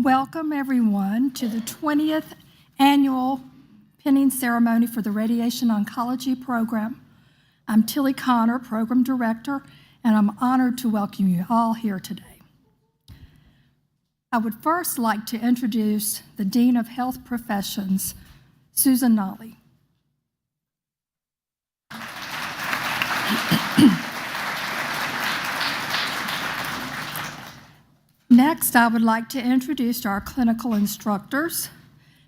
Welcome, everyone, to the 20th Annual Pinning Ceremony for the Radiation Oncology Program. I'm Tilly Connor, Program Director, and I'm honored to welcome you all here today. I would first like to introduce the Dean of Health Professions, Susan Nolly. Next, I would like to introduce our clinical instructors.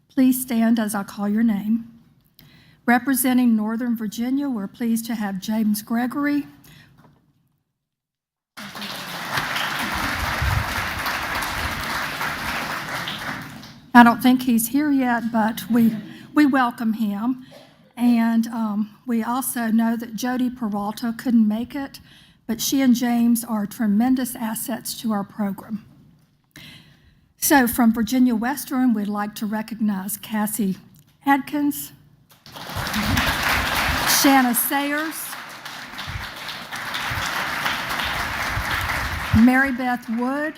Please stand as I call your name. Representing Northern Virginia, we're pleased to have James Gregory. I don't think he's here yet, but we welcome him. And we also know that Jody Peralta couldn't make it, but she and James are tremendous assets to our program. So from Virginia Western, we'd like to recognize Cassie Adkins, Shanna Sayers, Mary Beth Wood,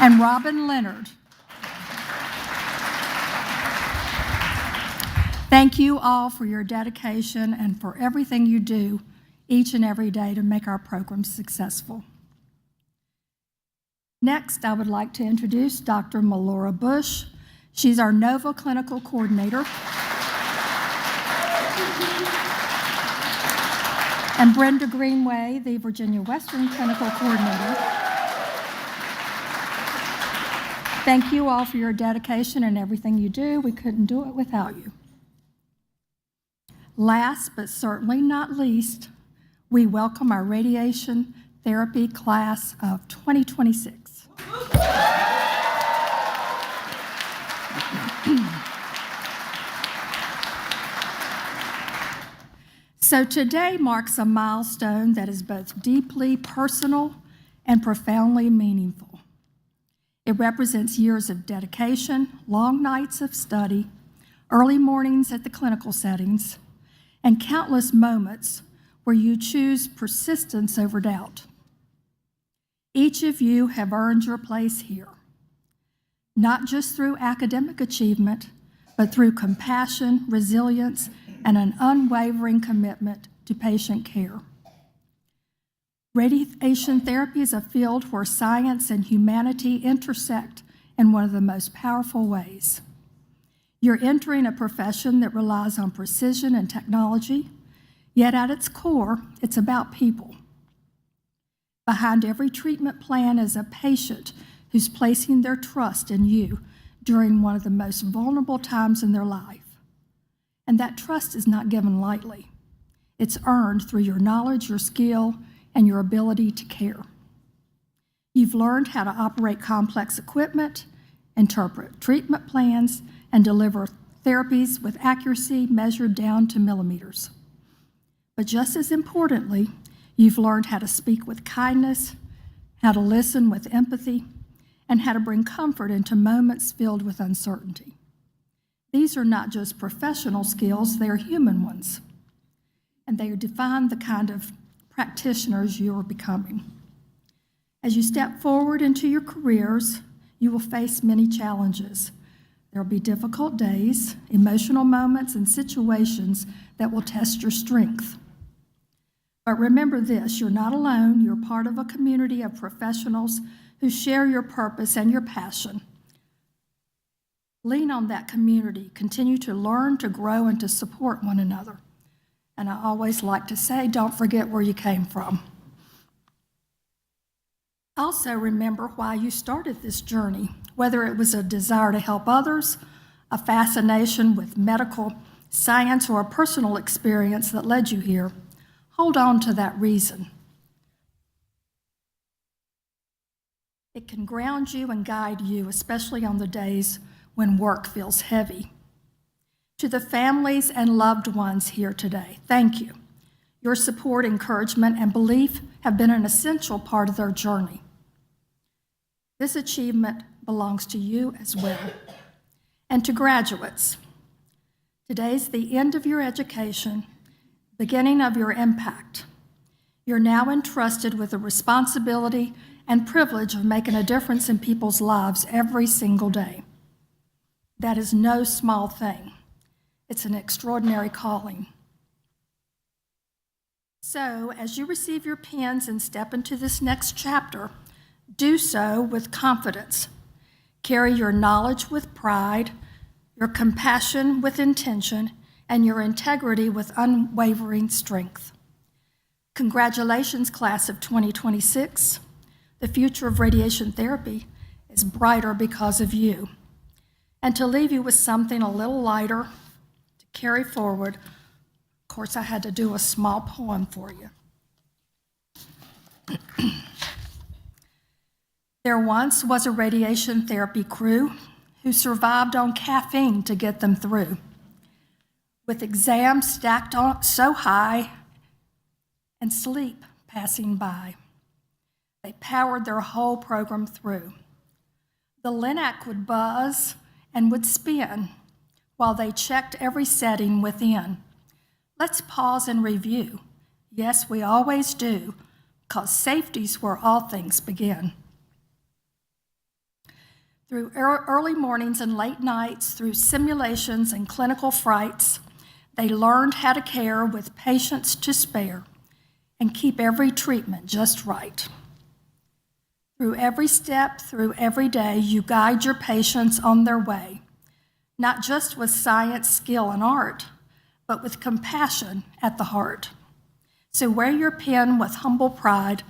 and Robin Leonard. Thank you all for your dedication and for everything you do each and every day to make our program successful. Next, I would like to introduce Dr. Melora Bush. She's our NOVA Clinical Coordinator. And Brenda Greenway, the Virginia Western Clinical Coordinator. Thank you all for your dedication and everything you do. We couldn't do it without you. Last, but certainly not least, we welcome our radiation therapy class of 2026. So today marks a milestone that is both deeply personal and profoundly meaningful. It represents years of dedication, long nights of study, early mornings at the clinical settings, and countless moments where you choose persistence over doubt. Each of you have earned your place here, not just through academic achievement, but through compassion, resilience, and an unwavering commitment to patient care. Radiation therapy is a field where science and humanity intersect in one of the most powerful ways. You're entering a profession that relies on precision and technology, yet at its core, it's about people. Behind every treatment plan is a patient who's placing their trust in you during one of the most vulnerable times in their life. And that trust is not given lightly. It's earned through your knowledge, your skill, and your ability to care. You've learned how to operate complex equipment, interpret treatment plans, and deliver therapies with accuracy measured down to millimeters. But just as importantly, you've learned how to speak with kindness, how to listen with empathy, and how to bring comfort into moments filled with uncertainty. These are not just professional skills, they are human ones, and they define the kind of practitioners you are becoming. As you step forward into your careers, you will face many challenges. There will be difficult days, emotional moments, and situations that will test your strength. But remember this, you're not alone. You're part of a community of professionals who share your purpose and your passion. Lean on that community. Continue to learn, to grow, and to support one another. And I always like to say, don't forget where you came from. Also remember why you started this journey, whether it was a desire to help others, a fascination with medical science, or a personal experience that led you here. Hold on to that reason. It can ground you and guide you, especially on the days when work feels heavy. To the families and loved ones here today, thank you. Your support, encouragement, and belief have been an essential part of their journey. This achievement belongs to you as well. And to graduates, today's the end of your education, beginning of your impact. You're now entrusted with the responsibility and privilege of making a difference in people's lives every single day. That is no small thing. It's an extraordinary calling. So, as you receive your pens and step into this next chapter, do so with confidence. Carry your knowledge with pride, your compassion with intention, and your integrity with unwavering strength. Congratulations, class of 2026. The future of radiation therapy is brighter because of you. And to leave you with something a little lighter to carry forward, of course, I had to do a small poem for you. There once was a radiation therapy crew who survived on caffeine to get them through. With exams stacked on so high and sleep passing by, they powered their whole program through. The LINAC would buzz and would spin while they checked every setting within. Let's pause and review. Yes, we always do, because safety's where all things begin. Through early mornings and late nights, through simulations and clinical frights, they learned how to care with patience to spare and keep every treatment just right. Through every step, through every day, you guide your patients on their way, not just with science, skill, and art, but with compassion at the heart. So wear your pen with humble pride.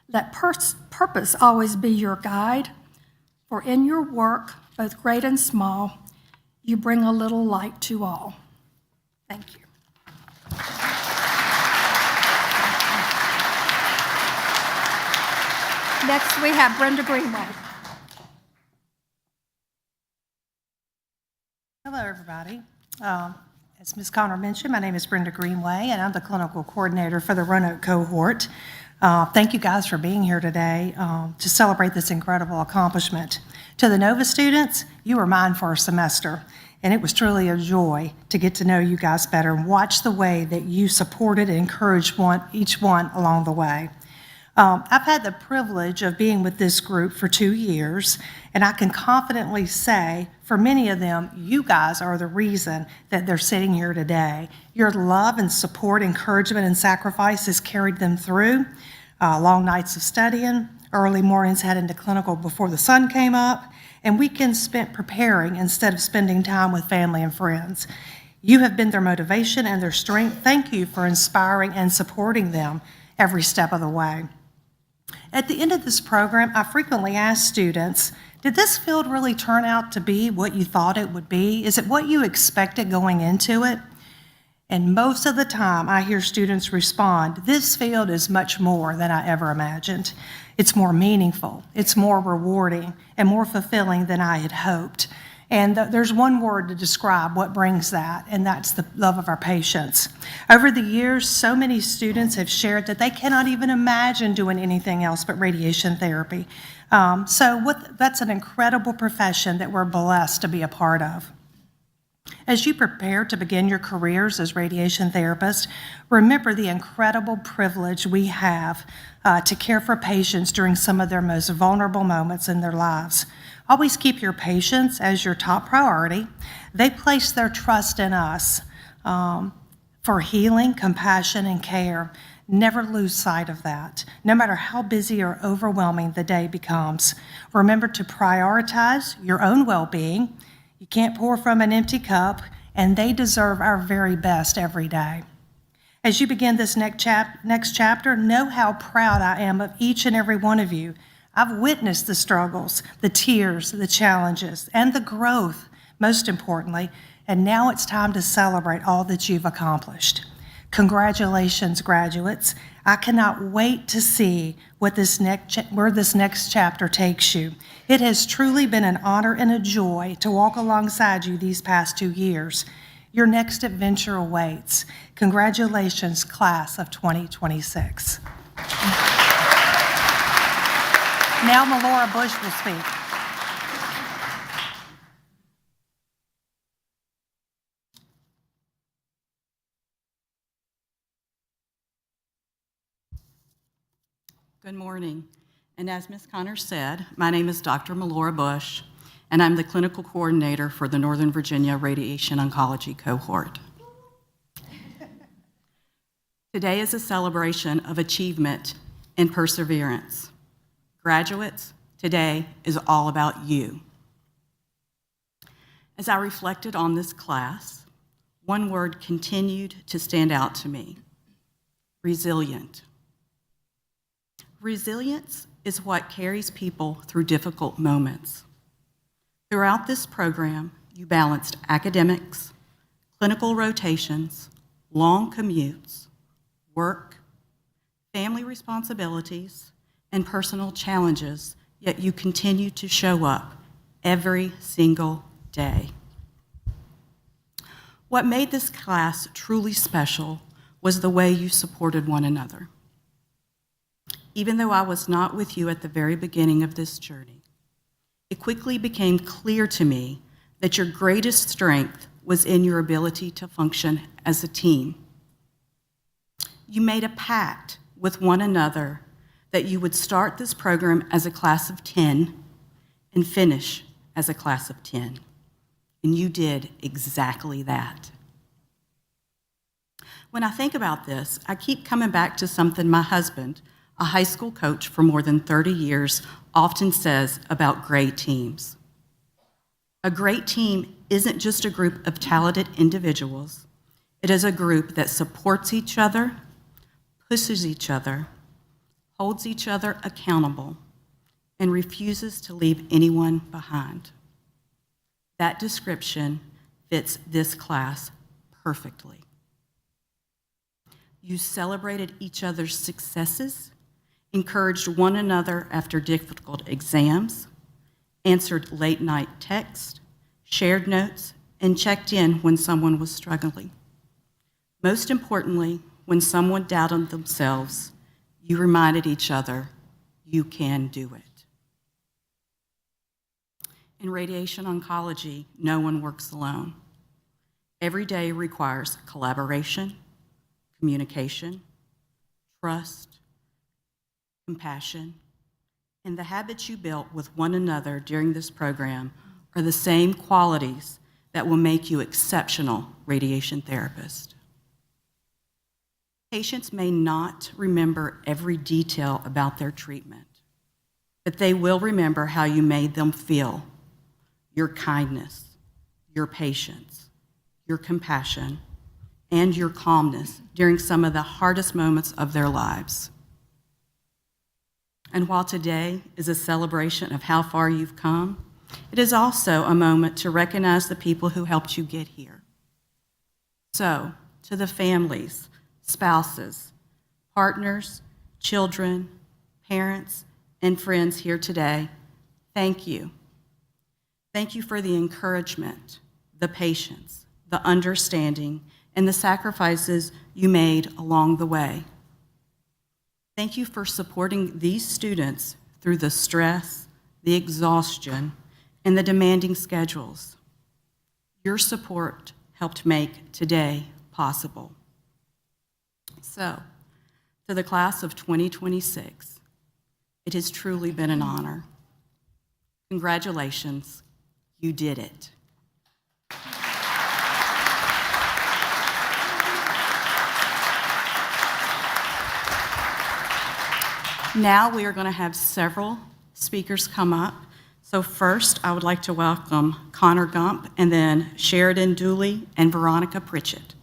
Let purpose always be your guide. For in your work, both great and small, you bring a little light to all. Thank you. Next, we have Brenda Greenway. Hello, everybody. As Ms. Connor mentioned, my name is Brenda Greenway, and I'm the clinical coordinator for the Roanoke cohort. Thank you guys for being here today to celebrate this incredible accomplishment. To the NOVA students, you were mine for a semester, and it was truly a joy to get to know you guys better and watch the way that you supported and encouraged each one along the way. I've had the privilege of being with this group for 2 years, and I can confidently say, for many of them, you guys are the reason that they're sitting here today. Your love and support, encouragement, and sacrifice has carried them through long nights of studying, early mornings heading to clinical before the sun came up, and weekends spent preparing instead of spending time with family and friends. You have been their motivation and their strength. Thank you for inspiring and supporting them every step of the way. At the end of this program, I frequently ask students, did this field really turn out to be what you thought it would be? Is it what you expected going into it? And most of the time, I hear students respond, this field is much more than I ever imagined. It's more meaningful, it's more rewarding, and more fulfilling than I had hoped. And there's one word to describe what brings that, and that's the love of our patients. Over the years, so many students have shared that they cannot even imagine doing anything else but radiation therapy. That's an incredible profession that we're blessed to be a part of. As you prepare to begin your careers as radiation therapists, remember the incredible privilege we have to care for patients during some of their most vulnerable moments in their lives. Always keep your patients as your top priority. They place their trust in us for healing, compassion, and care. Never lose sight of that, no matter how busy or overwhelming the day becomes. Remember to prioritize your own well-being. You can't pour from an empty cup, and they deserve our very best every day. As you begin this next chapter, know how proud I am of each and every one of you. I've witnessed the struggles, the tears, the challenges, and the growth, most importantly, and now it's time to celebrate all that you've accomplished. Congratulations, graduates. I cannot wait to see where this next chapter takes you. It has truly been an honor and a joy to walk alongside you these past 2 years. Your next adventure awaits. Congratulations, class of 2026. Now Melora Bush will speak. Good morning. And as Ms. Connors said, my name is Dr. Melora Bush, and I'm the clinical coordinator for the Northern Virginia Radiation Oncology cohort. Today is a celebration of achievement and perseverance. Graduates, today is all about you. As I reflected on this class, one word continued to stand out to me: resilient. Resilience is what carries people through difficult moments. Throughout this program, you balanced academics, clinical rotations, long commutes, work, family responsibilities, and personal challenges, yet you continue to show up every single day. What made this class truly special was the way you supported one another. Even though I was not with you at the very beginning of this journey, it quickly became clear to me that your greatest strength was in your ability to function as a team. You made a pact with one another that you would start this program as a class of 10 and finish as a class of 10. And you did exactly that. When I think about this, I keep coming back to something my husband, a high school coach for more than 30 years, often says about great teams. A great team isn't just a group of talented individuals. It is a group that supports each other, pushes each other, holds each other accountable, and refuses to leave anyone behind. That description fits this class perfectly. You celebrated each other's successes, encouraged one another after difficult exams, answered late-night texts, shared notes, and checked in when someone was struggling. Most importantly, when someone doubted themselves, you reminded each other, you can do it. In radiation oncology, no one works alone. Every day requires collaboration, communication, trust, compassion, and the habits you built with one another during this program are the same qualities that will make you exceptional radiation therapists. Patients may not remember every detail about their treatment, but they will remember how you made them feel, your kindness, your patience, your compassion, and your calmness during some of the hardest moments of their lives. And while today is a celebration of how far you've come, it is also a moment to recognize the people who helped you get here. So, to the families, spouses, partners, children, parents, and friends here today, thank you. Thank you for the encouragement, the patience, the understanding, and the sacrifices you made along the way. Thank you for supporting these students through the stress, the exhaustion, and the demanding schedules. Your support helped make today possible. So, to the class of 2026, it has truly been an honor. Congratulations, you did it. Now we are going to have several speakers come up. So first, I would like to welcome Connor Gump, and then Sheridan Dooley and Veronica Pritchett.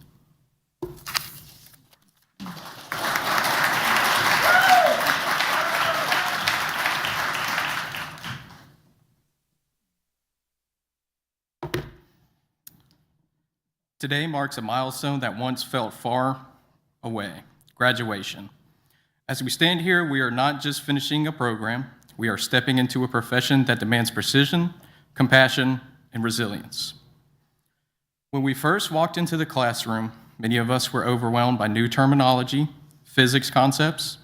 Today marks a milestone that once felt far away, graduation. As we stand here, we are not just finishing a program, we are stepping into a profession that demands precision, compassion, and resilience. When we first walked into the classroom, many of us were overwhelmed by new terminology, physics concepts,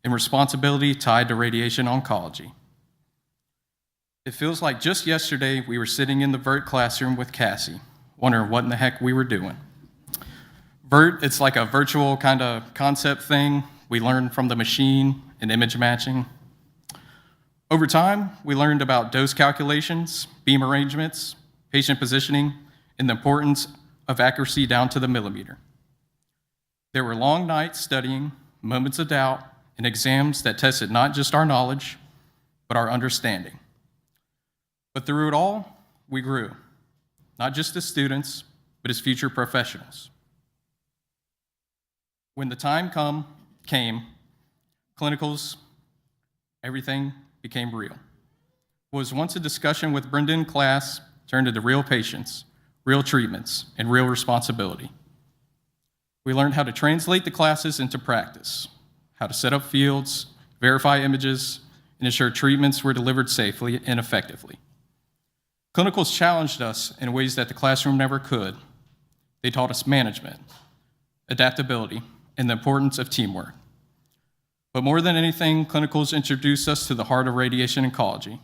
and responsibility tied to radiation oncology. It feels like just yesterday we were sitting in the VERT classroom with Cassie, wondering what in the heck we were doing. VERT, it's like a virtual kind of concept thing. We learn from the machine and image matching. Over time, we learned about dose calculations, beam arrangements, patient positioning, and the importance of accuracy down to the millimeter. There were long nights studying, moments of doubt, and exams that tested not just our knowledge, but our understanding. But through it all, we grew, not just as students, but as future professionals. When the time came, clinicals, everything became real. What was once a discussion with Brenda in class turned into real patients, real treatments, and real responsibility. We learned how to translate the classes into practice, how to set up fields, verify images, and ensure treatments were delivered safely and effectively. Clinicals challenged us in ways that the classroom never could. They taught us management, adaptability, and the importance of teamwork. But more than anything, clinicals introduced us to the heart of radiation oncology,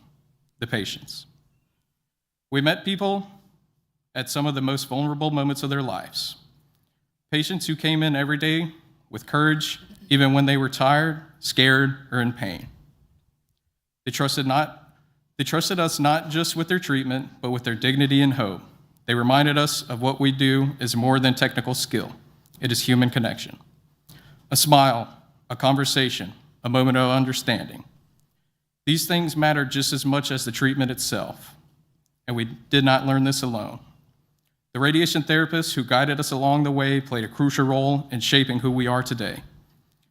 the patients. We met people at some of the most vulnerable moments of their lives. Patients who came in every day with courage, even when they were tired, scared, or in pain. They trusted us not just with their treatment, but with their dignity and hope. They reminded us of what we do is more than technical skill. It is human connection. A smile, a conversation, a moment of understanding. These things matter just as much as the treatment itself, and we did not learn this alone. The radiation therapists who guided us along the way played a crucial role in shaping who we are today.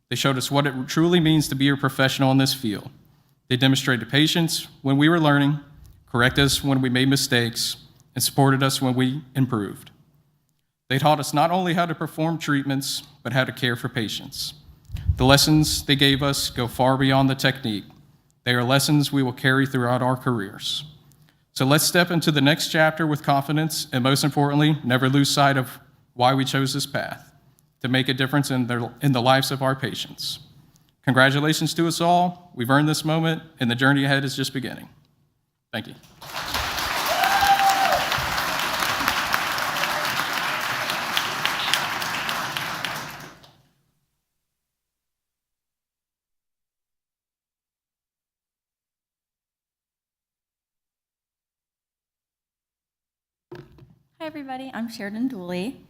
They showed us what it truly means to be a professional in this field. They demonstrated patience when we were learning, corrected us when we made mistakes, and supported us when we improved. They taught us not only how to perform treatments, but how to care for patients. The lessons they gave us go far beyond the technique. They are lessons we will carry throughout our careers. So let's step into the next chapter with confidence, and most importantly, never lose sight of why we chose this path, to make a difference in the lives of our patients. Congratulations to us all. We've earned this moment, and the journey ahead is just beginning. Thank you. Hi everybody, I'm Sheridan Dooley.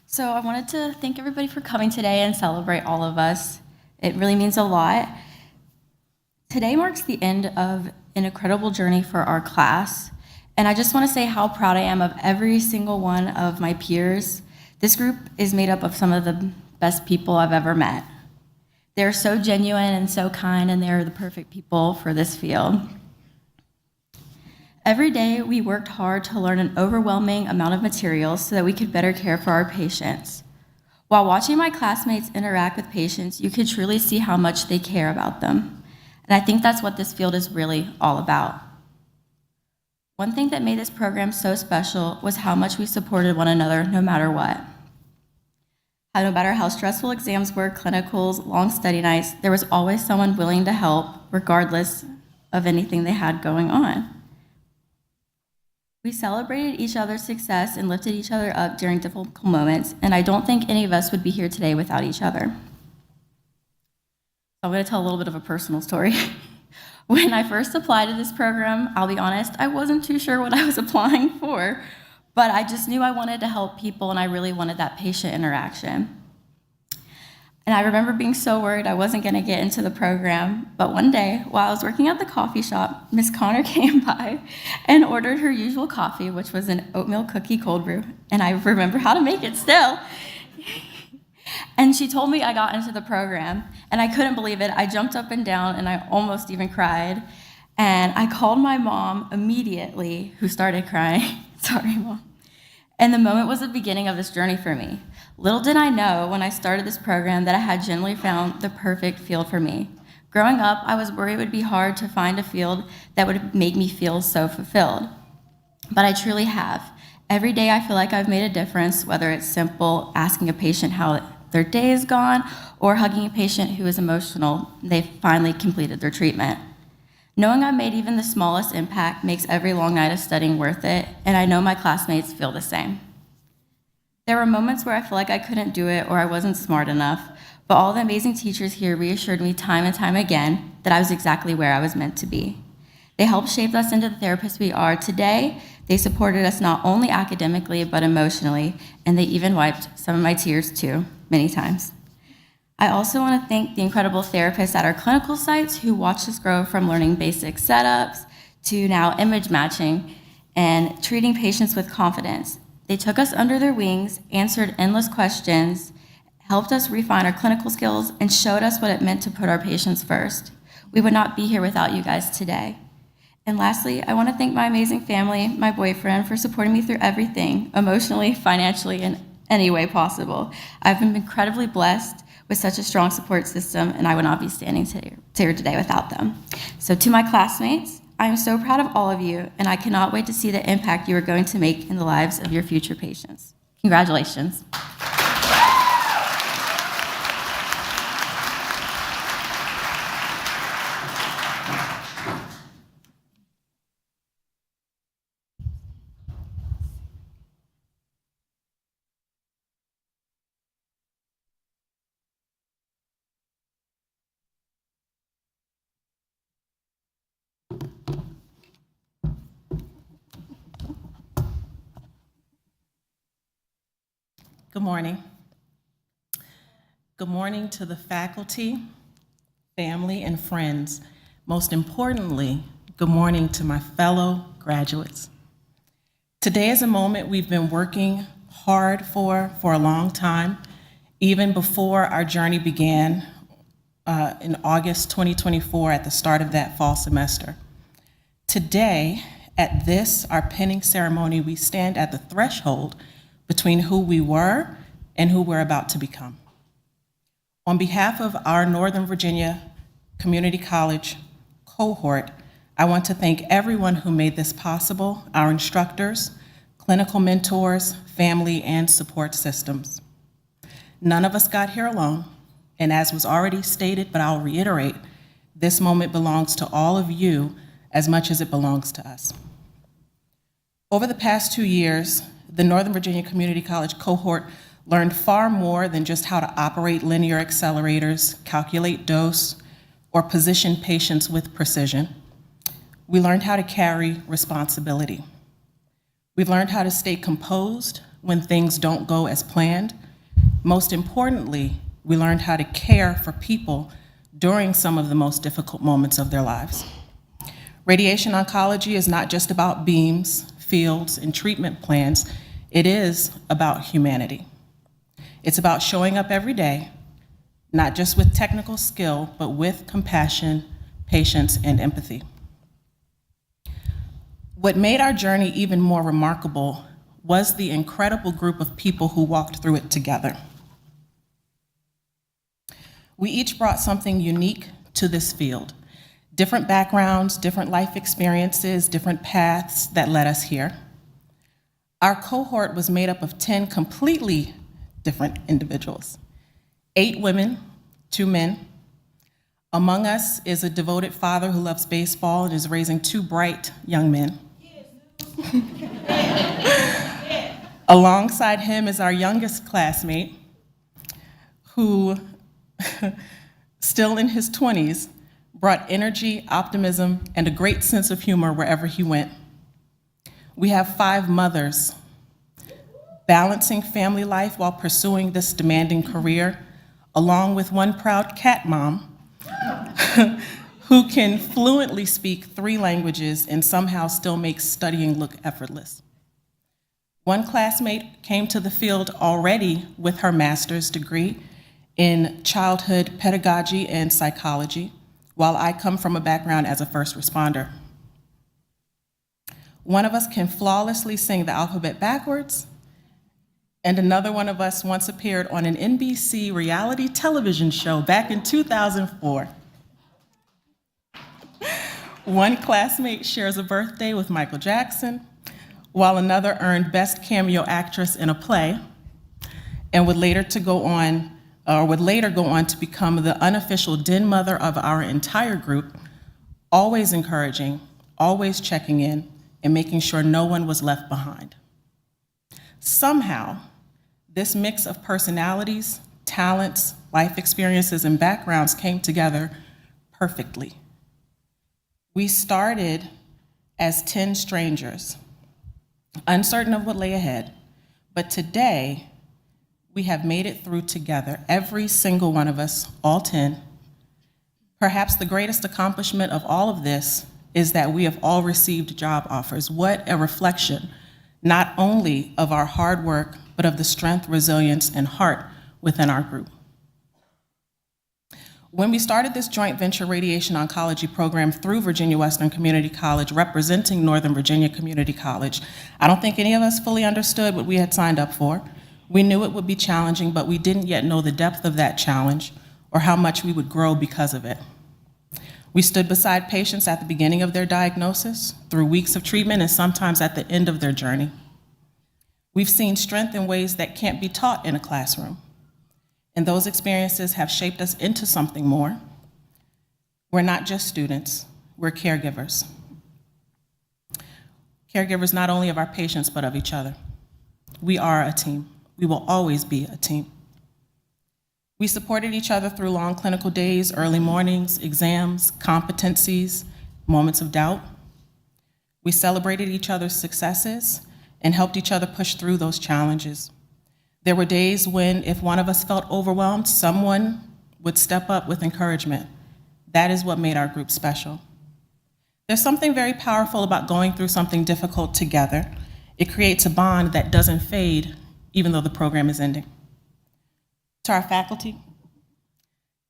So I wanted to thank everybody for coming today and celebrate all of us. It really means a lot. Today marks the end of an incredible journey for our class, and I just want to say how proud I am of every single one of my peers. This group is made up of some of the best people I've ever met. They're so genuine and so kind, and they're the perfect people for this field. Every day, we worked hard to learn an overwhelming amount of materials so that we could better care for our patients. While watching my classmates interact with patients, you could truly see how much they care about them. And I think that's what this field is really all about. One thing that made this program so special was how much we supported one another no matter what. No matter how stressful exams were, clinicals, long study nights, there was always someone willing to help, regardless of anything they had going on. We celebrated each other's success and lifted each other up during difficult moments, and I don't think any of us would be here today without each other. I'm going to tell a little bit of a personal story. When I first applied to this program, I'll be honest, I wasn't too sure what I was applying for, but I just knew I wanted to help people, and I really wanted that patient interaction. And I remember being so worried I wasn't going to get into the program, but one day, while I was working at the coffee shop, Miss Connor came by and ordered her usual coffee, which was an oatmeal cookie cold brew, and I remember how to make it still. And she told me I got into the program, and I couldn't believe it. I jumped up and down, and I almost even cried. And I called my mom immediately, who started crying. Sorry, Mom. And the moment was the beginning of this journey for me. Little did I know when I started this program that I had generally found the perfect field for me. Growing up, I was worried it would be hard to find a field that would make me feel so fulfilled. But I truly have. Every day I feel like I've made a difference, whether it's simple, asking a patient how their day is gone, or hugging a patient who is emotional, they've finally completed their treatment. Knowing I made even the smallest impact makes every long night of studying worth it, and I know my classmates feel the same. There were moments where I felt like I couldn't do it or I wasn't smart enough, but all the amazing teachers here reassured me time and time again that I was exactly where I was meant to be. They helped shape us into the therapists we are today. They supported us not only academically, but emotionally, and they even wiped some of my tears too, many times. I also want to thank the incredible therapists at our clinical sites who watched us grow from learning basic setups to now image matching and treating patients with confidence. They took us under their wings, answered endless questions, helped us refine our clinical skills, and showed us what it meant to put our patients first. We would not be here without you guys today. And lastly, I want to thank my amazing family, my boyfriend, for supporting me through everything, emotionally, financially, in any way possible. I've been incredibly blessed with such a strong support system, and I would not be standing here today without them. So to my classmates, I am so proud of all of you, and I cannot wait to see the impact you are going to make in the lives of your future patients. Congratulations. Good morning. Good morning to the faculty, family, and friends. Most importantly, good morning to my fellow graduates. Today is a moment we've been working hard for a long time, even before our journey began in August 2024 at the start of that fall semester. Today, at this, our pinning ceremony, we stand at the threshold between who we were and who we're about to become. On behalf of our Northern Virginia Community College cohort, I want to thank everyone who made this possible, our instructors, clinical mentors, family, and support systems. None of us got here alone, and as was already stated, but I'll reiterate, this moment belongs to all of you as much as it belongs to us. Over the past 2 years, the Northern Virginia Community College cohort learned far more than just how to operate linear accelerators, calculate dose, or position patients with precision. We learned how to carry responsibility. We've learned how to stay composed when things don't go as planned. Most importantly, we learned how to care for people during some of the most difficult moments of their lives. Radiation oncology is not just about beams, fields, and treatment plans. It is about humanity. It's about showing up every day, not just with technical skill, but with compassion, patience, and empathy. What made our journey even more remarkable was the incredible group of people who walked through it together. We each brought something unique to this field, different backgrounds, different life experiences, different paths that led us here. Our cohort was made up of 10 completely different individuals, 8 women, 2 men. Among us is a devoted father who loves baseball and is raising 2 bright young men. Alongside him is our youngest classmate, who, still in his 20s, brought energy, optimism, and a great sense of humor wherever he went. We have 5 mothers balancing family life while pursuing this demanding career, along with 1 proud cat mom who can fluently speak 3 languages and somehow still makes studying look effortless. 1 classmate came to the field already with her master's degree in childhood pedagogy and psychology, while I come from a background as a first responder. 1 of us can flawlessly sing the alphabet backwards, and another one of us once appeared on an NBC reality television show back in 2004. 1 classmate shares a birthday with Michael Jackson, while another earned Best Cameo Actress in a Play, and would later go on to become the unofficial den mother of our entire group, always encouraging, always checking in, and making sure no one was left behind. Somehow, this mix of personalities, talents, life experiences, and backgrounds came together perfectly. We started as 10 strangers, uncertain of what lay ahead, but today we have made it through together, every single one of us, all 10. Perhaps the greatest accomplishment of all of this is that we have all received job offers. What a reflection, not only of our hard work, but of the strength, resilience, and heart within our group. When we started this joint venture radiation oncology program through Virginia Western Community College, representing Northern Virginia Community College, I don't think any of us fully understood what we had signed up for. We knew it would be challenging, but we didn't yet know the depth of that challenge or how much we would grow because of it. We stood beside patients at the beginning of their diagnosis, through weeks of treatment, and sometimes at the end of their journey. We've seen strength in ways that can't be taught in a classroom, and those experiences have shaped us into something more. We're not just students, we're caregivers. Caregivers not only of our patients, but of each other. We are a team. We will always be a team. We supported each other through long clinical days, early mornings, exams, competencies, moments of doubt. We celebrated each other's successes and helped each other push through those challenges. There were days when, if one of us felt overwhelmed, someone would step up with encouragement. That is what made our group special. There's something very powerful about going through something difficult together. It creates a bond that doesn't fade, even though the program is ending. To our faculty,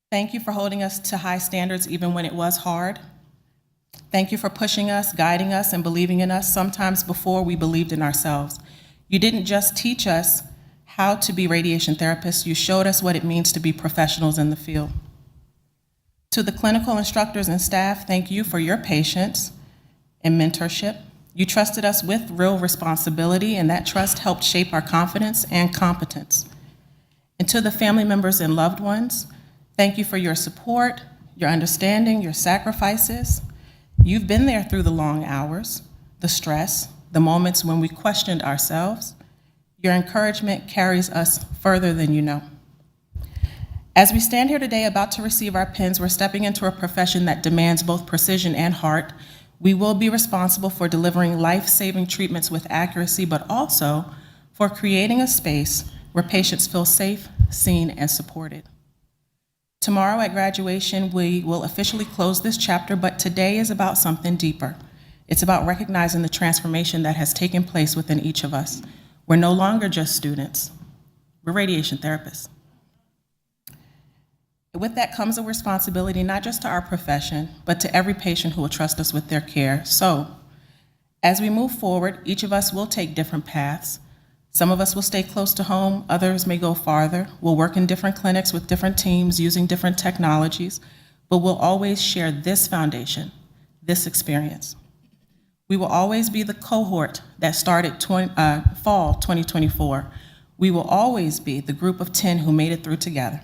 thank you for holding us to high standards even when it was hard. Thank you for pushing us, guiding us, and believing in us, sometimes before we believed in ourselves. You didn't just teach us how to be radiation therapists, you showed us what it means to be professionals in the field. To the clinical instructors and staff, thank you for your patience and mentorship. You trusted us with real responsibility, and that trust helped shape our confidence and competence. And to the family members and loved ones, thank you for your support, your understanding, your sacrifices. You've been there through the long hours, the stress, the moments when we questioned ourselves. Your encouragement carries us further than you know. As we stand here today about to receive our pins, we're stepping into a profession that demands both precision and heart. We will be responsible for delivering life-saving treatments with accuracy, but also for creating a space where patients feel safe, seen, and supported. Tomorrow at graduation, we will officially close this chapter, but today is about something deeper. It's about recognizing the transformation that has taken place within each of us. We're no longer just students, we're radiation therapists. With that comes a responsibility not just to our profession, but to every patient who will trust us with their care. So, as we move forward, each of us will take different paths. Some of us will stay close to home, others may go farther. We'll work in different clinics with different teams using different technologies, but we'll always share this foundation, this experience. We will always be the cohort that started fall 2024. We will always be the group of 10 who made it through together.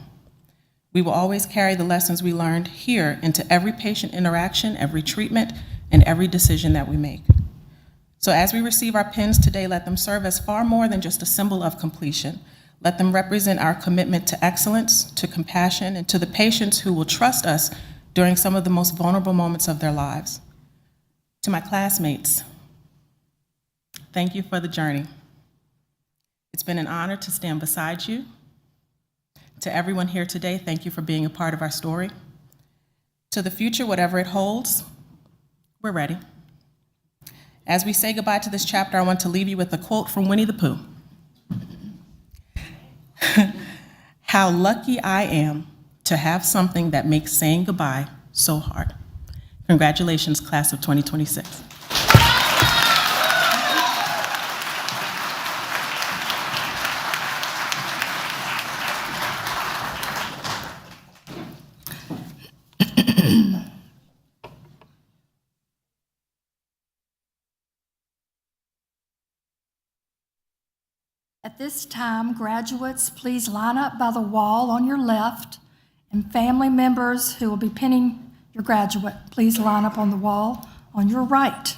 We will always carry the lessons we learned here into every patient interaction, every treatment, and every decision that we make. So as we receive our pins today, let them serve as far more than just a symbol of completion. Let them represent our commitment to excellence, to compassion, and to the patients who will trust us during some of the most vulnerable moments of their lives. To my classmates, thank you for the journey. It's been an honor to stand beside you. To everyone here today, thank you for being a part of our story. To the future, whatever it holds, we're ready. As we say goodbye to this chapter, I want to leave you with a quote from Winnie the Pooh. How lucky I am to have something that makes saying goodbye so hard. Congratulations, class of 2026. At this time, graduates, please line up by the wall on your left, and family members who will be pinning your graduate, please line up on the wall on your right.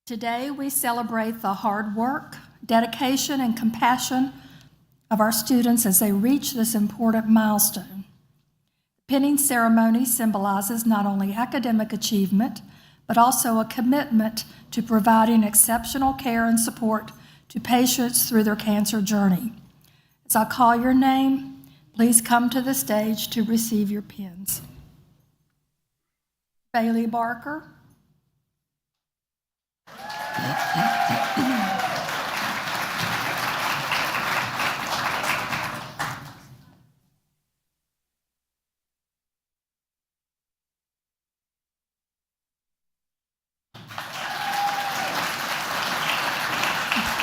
Today, we celebrate the hard work, dedication, and compassion of our students as they reach this important milestone. The pinning ceremony symbolizes not only academic achievement, but also a commitment to providing exceptional care and support to patients through their cancer journey. As I call your name, please come to the stage to receive your pins. Bailey Barker.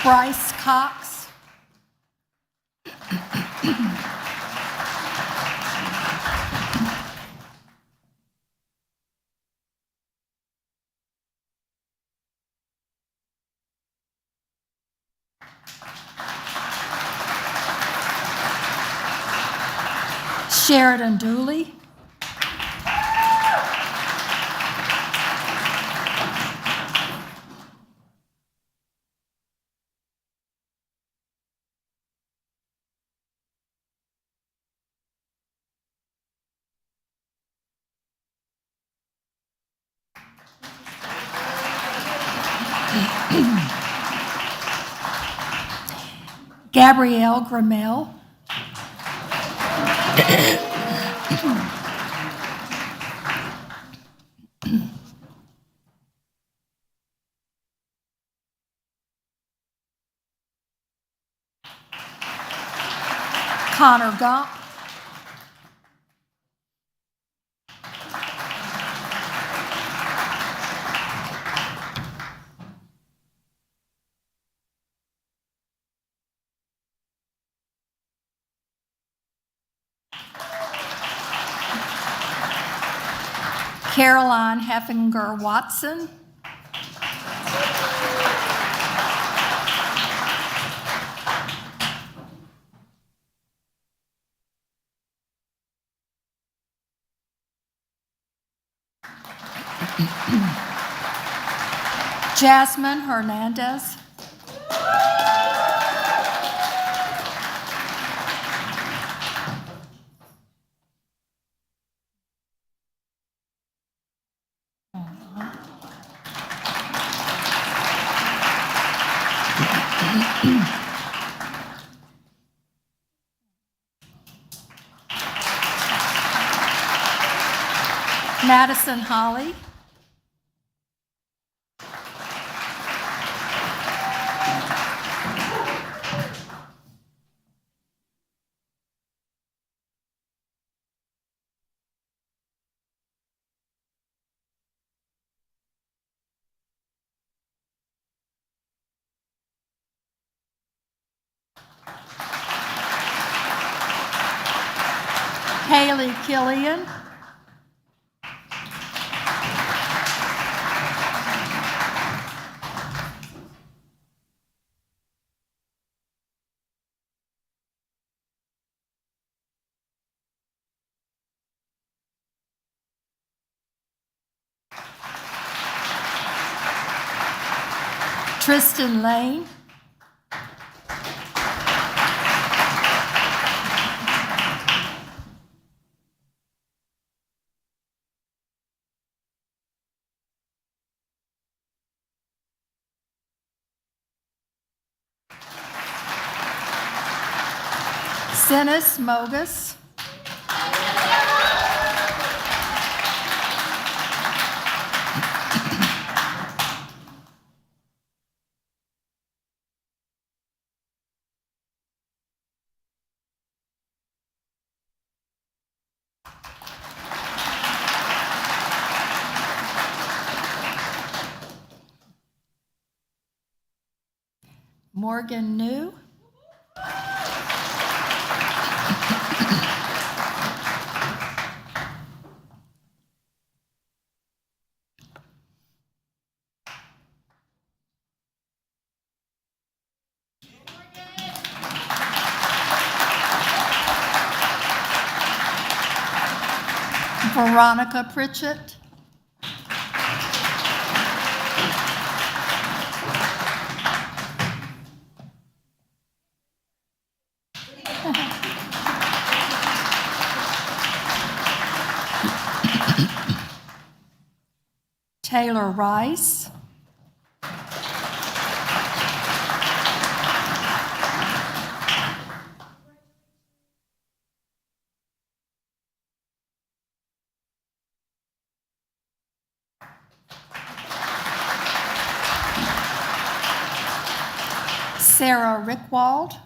Bryce Cox. Sheridan Dooley. Gabrielle Grimmel. Connor Gump. Caroline Heffinger Watson. Jasmine Hernandez. Madison Holly. Haley Killian. Tristan Lane. Sinis Mogus. Morgan New. Veronica Pritchett. Taylor Rice. Sarah Rickwald.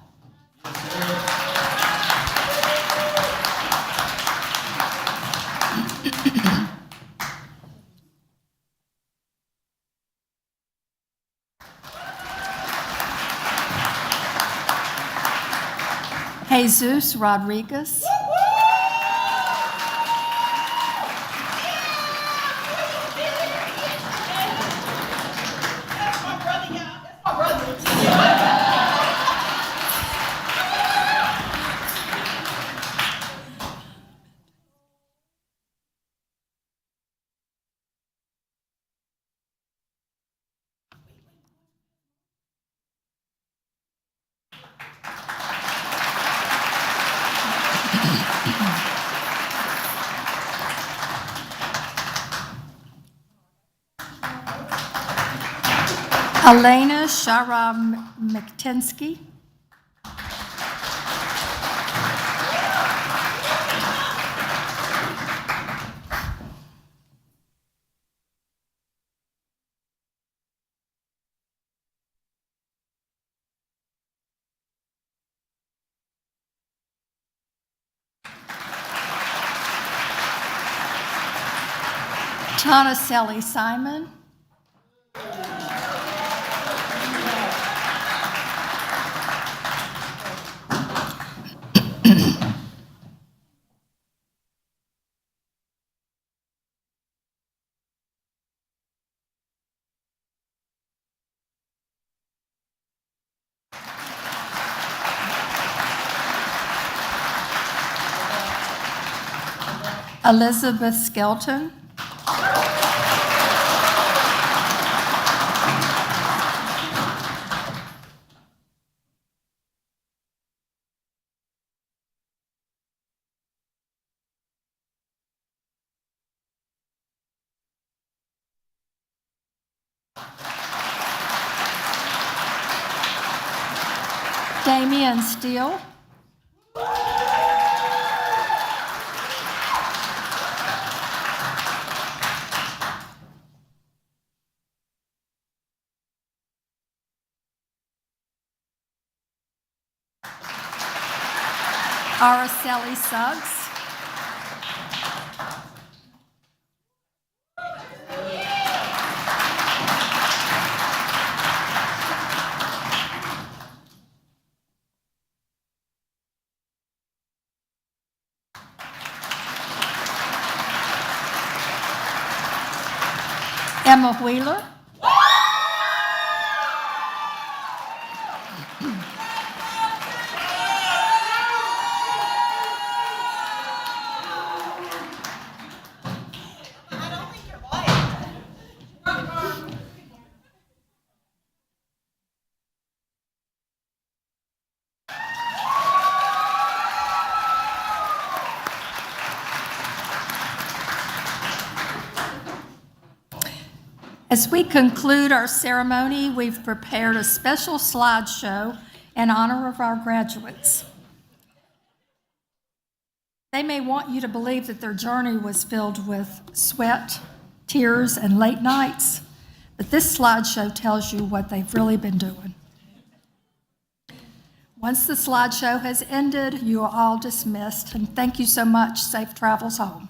Jesus Rodriguez. Elena Shara McTensky. Tonacelli Simon. Elizabeth Skelton. Damian Steele. Araceli Suggs. Emma Wheeler. As we conclude our ceremony, we've prepared a special slideshow in honor of our graduates. They may want you to believe that their journey was filled with sweat, tears, and late nights, but this slideshow tells you what they've really been doing. Once the slideshow has ended, you are all dismissed, and thank you so much. Safe travels home.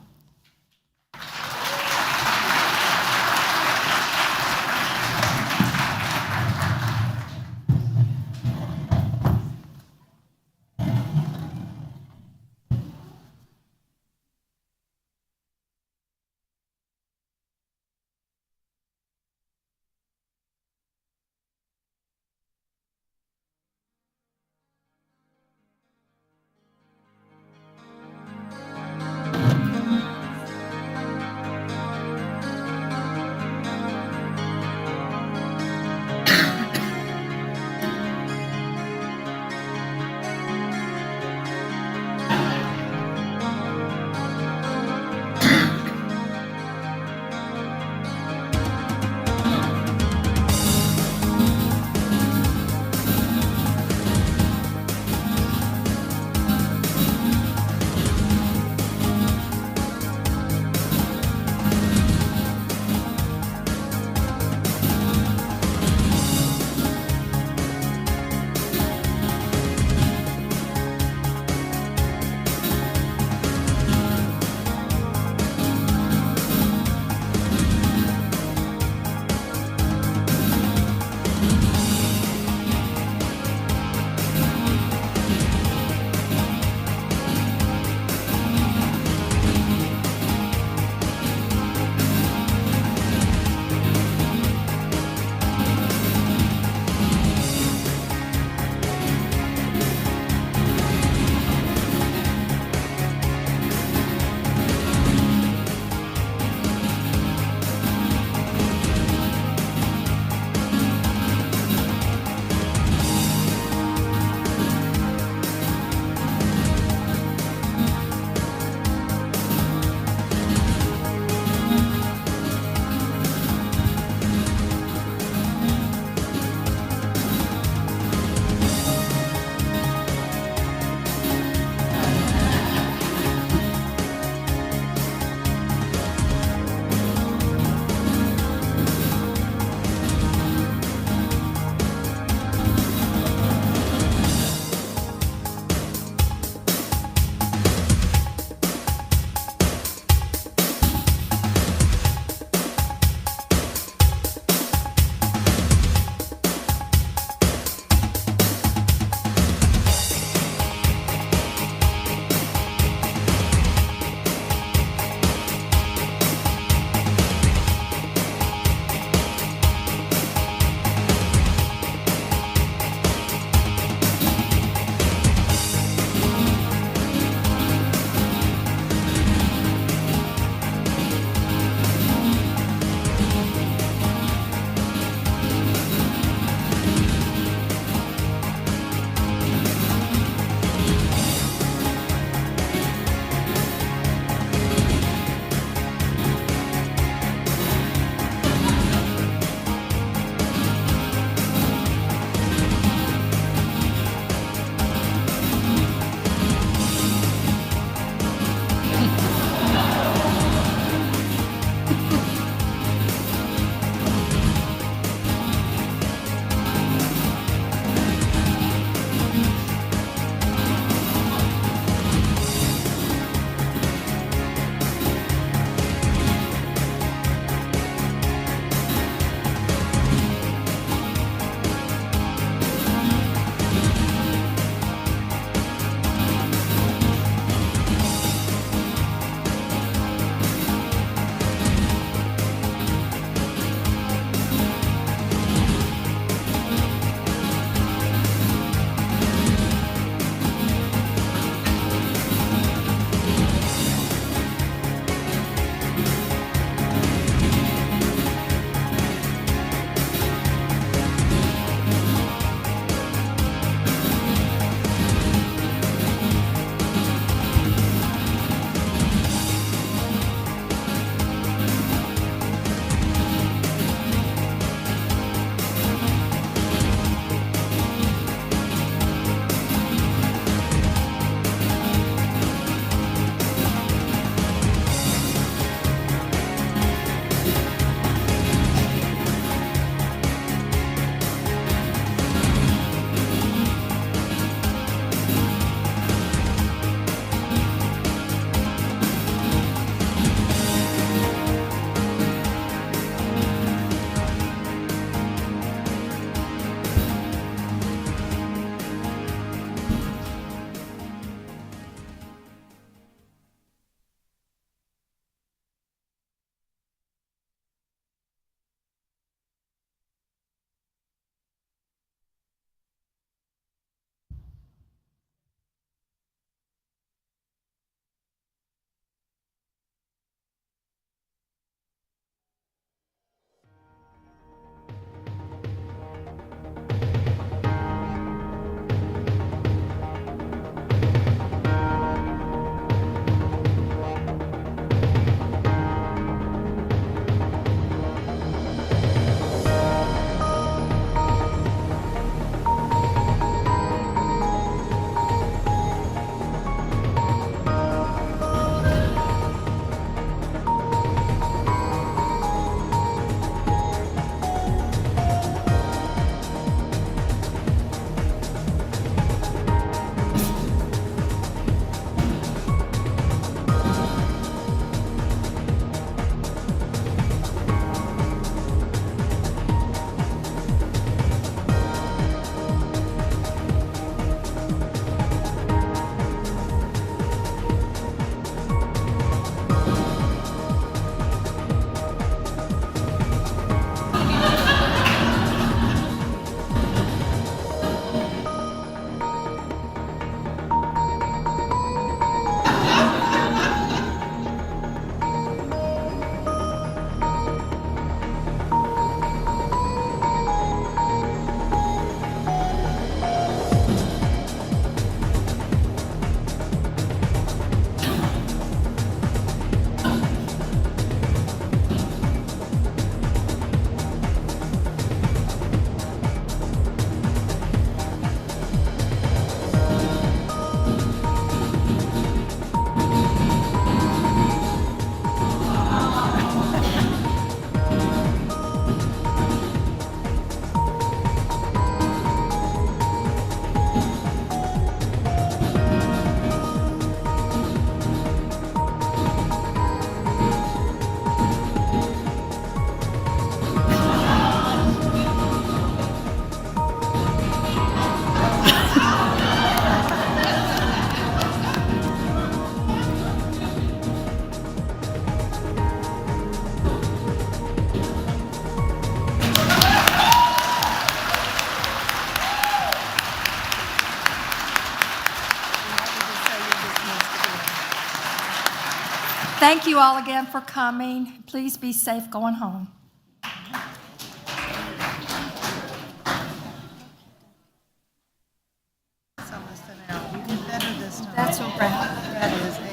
Thank you all again for coming. Please be safe going home. It's almost an hour. You did better this time. That's all right. That is.